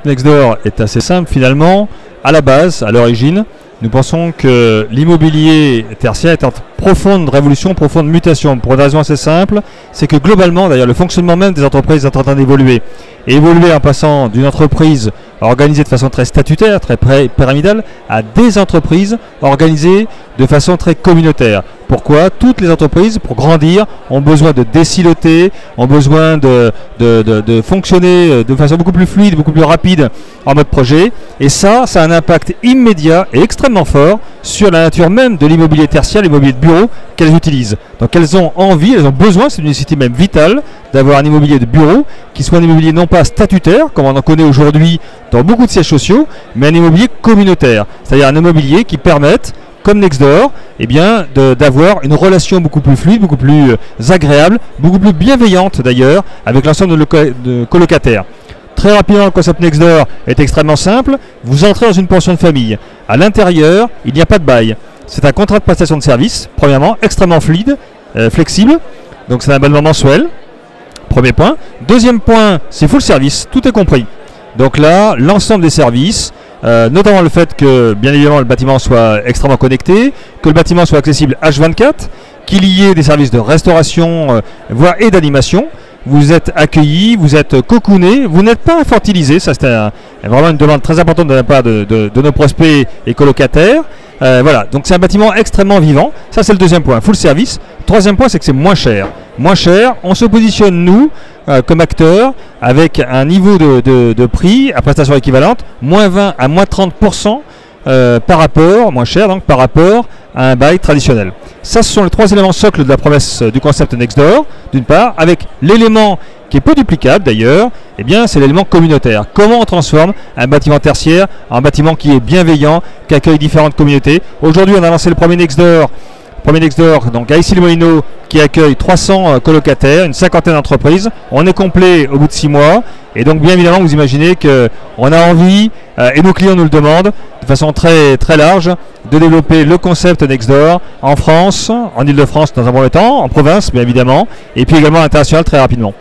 Nextdoor est assez simple finalement. À la base, à l'origine, nous pensons que l'immobilier tertiaire est en profonde révolution, profonde mutation, pour une raison assez simple, c'est que globalement, d'ailleurs, le fonctionnement même des entreprises est en train d'évoluer. Et évoluer en passant d'une entreprise organisée de façon très statutaire, très pyramidale, à des entreprises organisées de façon très communautaire. Pourquoi? Toutes les entreprises, pour grandir, ont besoin de désiloter, ont besoin de fonctionner de façon beaucoup plus fluide, beaucoup plus rapide en mode projet. Et ça a un impact immédiat et extrêmement fort sur la nature même de l'immobilier tertiaire, l'immobilier de bureau qu'elles utilisent. Donc elles ont envie, elles ont besoin, c'est une nécessité même vitale, d'avoir un immobilier de bureau qui soit un immobilier non pas statutaire, comme on en connaît aujourd'hui dans beaucoup de sièges sociaux, mais un immobilier communautaire. C'est-à-dire un immobilier qui permette, comme Nextdoor, eh bien, d'avoir une relation beaucoup plus fluide, beaucoup plus agréable, beaucoup plus bienveillante d'ailleurs, avec l'ensemble de colocataires. Très rapidement, le concept Nextdoor est extrêmement simple. Vous entrez dans une pension de famille. À l'intérieur, il n'y a pas de bail. C'est un contrat de prestation de service, premièrement, extrêmement fluide, flexible. Donc c'est un abonnement mensuel. Premier point. Deuxième point, c'est full service, tout est compris. Donc là, l'ensemble des services, notamment le fait que, bien évidemment, le bâtiment soit extrêmement connecté, que le bâtiment soit accessible H24, qu'il y ait des services de restauration, voire et d'animation. Vous êtes accueillis, vous êtes cocooné, vous n'êtes pas infantilisé. Ça, c'est vraiment une demande très importante de la part de nos prospects et colocataires. Voilà, donc c'est un bâtiment extrêmement vivant. Ça, c'est le deuxième point, full service. Troisième point, c'est que c'est moins cher. Moins cher, on se positionne, nous, comme acteurs, avec un niveau de prix à prestation équivalente, moins 20 à moins 30% par rapport, moins cher donc, par rapport à un bail traditionnel. Ça, ce sont les trois éléments socles de la promesse du concept Nextdoor, d'une part, avec l'élément qui est peu duplicable d'ailleurs, eh bien c'est l'élément communautaire. Comment on transforme un bâtiment tertiaire en bâtiment qui est bienveillant, qui accueille différentes communautés. Aujourd'hui, on a lancé le premier Nextdoor, donc à Issy-les-Moulineaux, qui accueille 300 colocataires, une cinquantaine d'entreprises. On est complet au bout de 6 mois. Et donc, bien évidemment, vous imaginez qu'on a envie, et nos clients nous le demandent, de façon très, très large, de développer le concept Nextdoor en France, en Ile-de-France dans un premier temps, en province, bien évidemment, et puis également à l'international très rapidement.